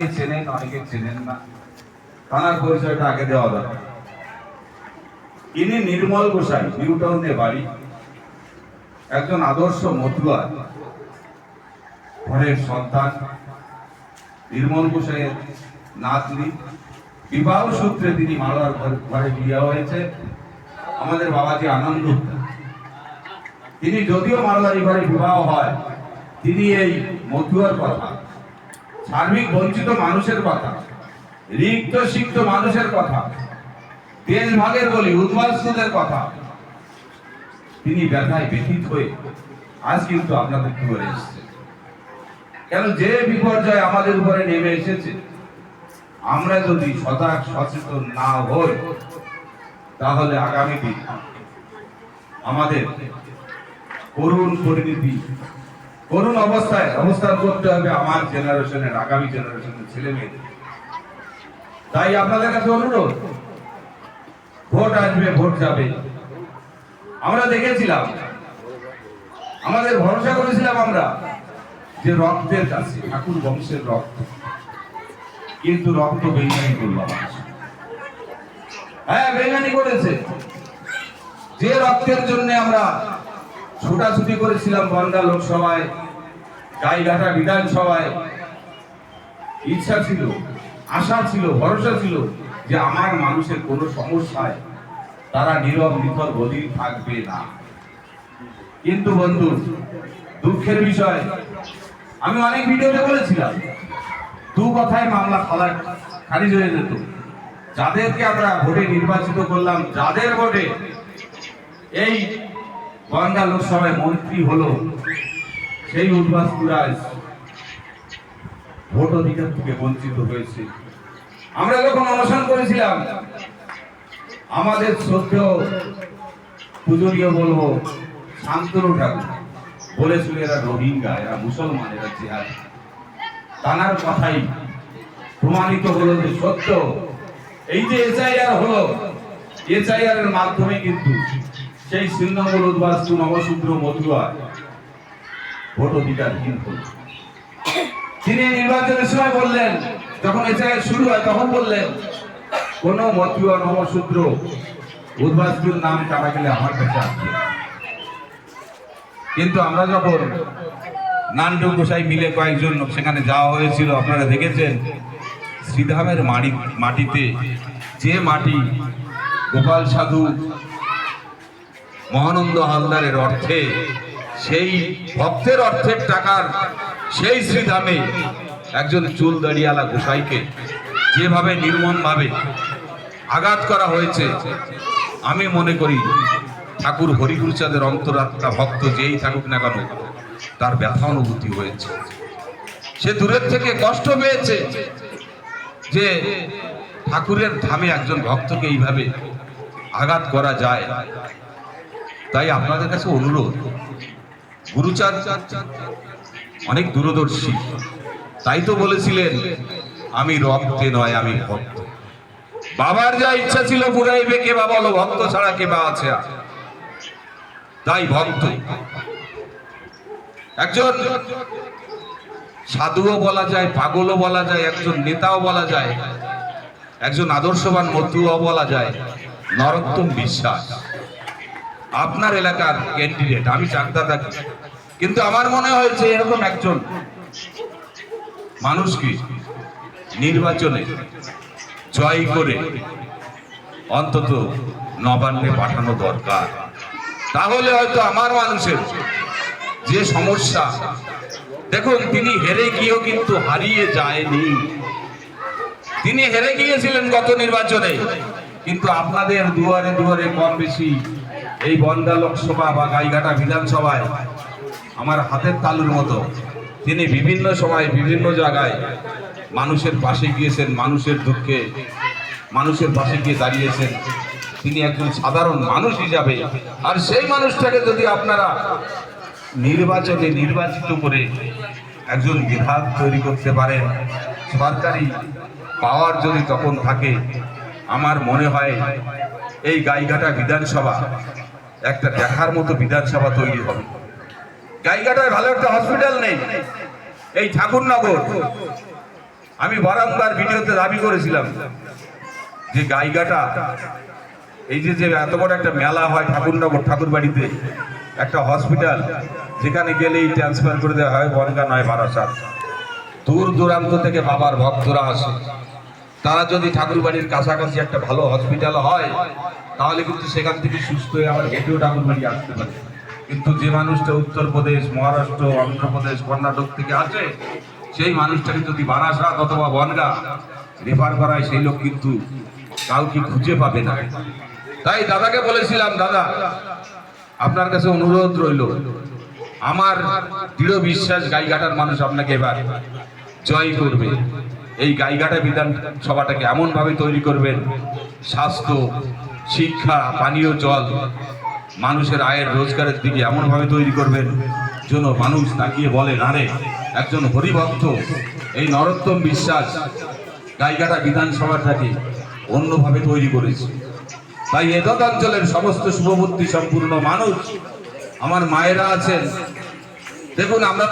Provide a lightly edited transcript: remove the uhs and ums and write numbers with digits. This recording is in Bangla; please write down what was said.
চেনেন, অনেকে চেনেন না। থানার পরিচয়টা আগে দেওয়া দরকার। ইনি নির্মল গোসাই, নিউটাউনে বাড়ি, একজন আদর্শ মতুয়া ঘরের সন্তান। নির্মল গোসাইয়ের নাতনি, বিবাহ সূত্রে তিনি মালদার ঘরে বিয়ে হয়েছে আমাদের বাবাজি আনন্দ। তিনি যদিও মালদারি ঘরে বিবাহ হয়, তিনি এই মতুয়ার কথা, সার্বিক বঞ্চিত মানুষের কথা, রিক্ত সিক্ত মানুষের কথা, দেশভাগের বলি উদ্বাস্তুদের কথা তিনি ব্যথায় ব্যথিত হয়ে আজ কিন্তু আপনাদের উপরে এসেছে। কেন যে বিপর্যয় আমাদের উপরে নেমে এসেছে, আমরা যদি সজাগ সচেতন না হই তাহলে আগামী দিন আমাদের করুণ পরিণতি, করুণ অবস্থায় অবস্থান করতে হবে আমার জেনারেশনের, আগামী জেনারেশনের ছেলে মেয়েদের। তাই আপনাদের কাছে অনুরোধ, ভোট আসবে, ভোট যাবে। আমরা দেখেছিলাম, আমাদের ভরসা করেছিলাম আমরা যে রক্তের কাছে, ঠাকুর বংশের রক্ত, কিন্তু রক্ত বেইমানি করল। হ্যাঁ, বেইমানি করেছে। যে রক্তের জন্য আমরা ছোটাছুটি করেছিলাম বনগাঁ লোকসভায়, গাইঘাটা বিধানসভায়, ইচ্ছা ছিল, আশা ছিল, ভরসা ছিল যে আমার মানুষের কোনো সমস্যায় তারা নীরব নিথর বধির থাকবে না। কিন্তু বন্ধু, দুঃখের বিষয়, আমি অনেক ভিডিওতে বলেছিলাম, দু কথায় মামলা খারিজ হয়ে যেত। যাদেরকে আমরা ভোটে নির্বাচিত করলাম, যাদের ভোটে এই বনগাঁ লোকসভায় মন্ত্রী হলো, সেই উদ্বাস্তুরা ভোট অধিকার থেকে বঞ্চিত হয়েছে। আমরা যখন অনশন করেছিলাম, আমাদের শ্রদ্ধেয় পূজনীয় বলবো শান্তনু ঠাকুর বলেছিল এরা রোহিঙ্গা, এরা মুসলমান, এরা জিহাদ। তানার কথাই প্রমাণিত হলো যে সত্য। এই যে এসআইআর হলো, এসআইআর এর মাধ্যমে কিন্তু সেই সিন্নমূল উদ্বাস্তু নবশূদ্র মতুয়া ভোট অধিকারহীন হল। তিনি নির্বাচনের সময় বললেন, যখন এসআইআর শুরু হয় তখন বললেন, কোন মতুয়া নবশূদ্র উদ্বাস্তুর নাম কাটা গেলে আমার কাছে আসবে। কিন্তু আমরা যখন নান্টু গোসাই মিলে কয়েকজন সেখানে যাওয়া হয়েছিল, আপনারা দেখেছেন শ্রীধামের মাটিতে, যে মাটি গোপাল সাধু মহানন্দ হালদারের অর্থে, সেই ভক্তের অর্থের টাকার সেই শ্রীধামে একজন চুল দাড়িয়ালা গোসাইকে যেভাবে নির্মমভাবে আঘাত করা হয়েছে, আমি মনে করি ঠাকুর হরিগুরুচাঁদের অন্তরাত্মা ভক্ত যেই থাকুক না কেন, তার ব্যথা অনুভূতি হয়েছে। সে দূরের থেকে কষ্ট পেয়েছে যে ঠাকুরের ধামে একজন ভক্তকে এইভাবে আঘাত করা যায়। তাই আপনাদের কাছে অনুরোধ, গুরুচাঁদ অনেক দূরদর্শী, তাই তো বলেছিলেন আমি রক্তে নয় আমি ভক্ত। বাবার যা ইচ্ছা ছিল পুরাইবে কে বা বলো, ভক্ত ছাড়া কে বা আছে। তাই ভক্ত একজন সাধুও বলা যায়, পাগলও বলা যায়, একজন নেতাও বলা যায়, একজন আদর্শবান মতুয়াও বলা যায়। নরোত্তম বিশ্বাস আপনার এলাকার ক্যান্ডিডেট, আমি চাকদা থাকি, কিন্তু আমার মনে হয়েছে এরকম একজন মানুষকে নির্বাচনে জয় করে অন্তত নবান্নে পাঠানো দরকার। তাহলে হয়তো আমার মানুষের যে সমস্যা, দেখুন তিনি হেরে গিয়েও কিন্তু হারিয়ে যায়নি। তিনি হেরে গিয়েছিলেন গত নির্বাচনে, কিন্তু আপনাদের দুয়ারে দুয়ারে কম বেশি এই বনগাঁ লোকসভা বা গাইঘাটা বিধানসভায় আমার হাতের তালুর মতো তিনি বিভিন্ন সময় বিভিন্ন জায়গায় মানুষের পাশে গিয়েছেন, মানুষের দুঃখে মানুষের পাশে গিয়ে দাঁড়িয়েছেন। তিনি একজন সাধারণ মানুষ হিসাবে, আর সেই মানুষটাকে যদি আপনারা নির্বাচনে নির্বাচিত করে একজন বিধায়ক তৈরি করতে পারেন, সরকারি পাওয়ার যদি তখন থাকে, আমার মনে হয় এই গাইঘাটা বিধানসভা একটা দেখার মতো বিধানসভা তৈরি হবে। গাইঘাটায় ভালো একটা হসপিটাল নেই, এই ঠাকুরনগর আমি বারংবার ভিডিওতে দাবি করেছিলাম যে গাইঘাটা এই যে এত বড় একটা মেলা হয় ঠাকুরনগর ঠাকুর বাড়িতে, একটা হসপিটাল যেখানে গেলেই ট্রান্সফার করে দেওয়া হয় বনগাঁ নয় বারাসাত, দূর দূরান্ত থেকে বাবার ভক্তরা আসে। তারা যদি ঠাকুর বাড়ির কাছাকাছি একটা ভালো হসপিটাল হয় তাহলে কিন্তু সেখান থেকে সুস্থ হয়ে আবার হেঁটেও ঠাকুর বাড়ি আসতে পারে। কিন্তু যে মানুষটা উত্তরপ্রদেশ, মহারাষ্ট্র, অন্ধ্রপ্রদেশ, কর্ণাটক থেকে আসে, সেই মানুষটাকে যদি বারাসাত অথবা বনগাঁ রেফার করায় সেই লোক কিন্তু কাউকে খুঁজে পাবে না। তাই দাদাকে বলেছিলাম, দাদা আপনার কাছে অনুরোধ রইল, আমার দৃঢ় বিশ্বাস গাইঘাটার মানুষ আপনাকে এবার জয় করবে। এই গাইঘাটা বিধানসভাটাকে এমনভাবে তৈরি করবেন, স্বাস্থ্য, শিক্ষা, পানীয় জল, মানুষের আয়ের রোজগারের দিকে এমনভাবে তৈরি করবেন যেন মানুষ তাকিয়ে বলে, না রে, একজন হরিভক্ত এই নরোত্তম বিশ্বাস গাইঘাটা বিধানসভাটাকে অন্যভাবে তৈরি করেছে। তাই এতদ অঞ্চলের সমস্ত শুভবুদ্ধি সম্পূর্ণ মানুষ, আমার মায়েরা আছেন, দেখুন আমরা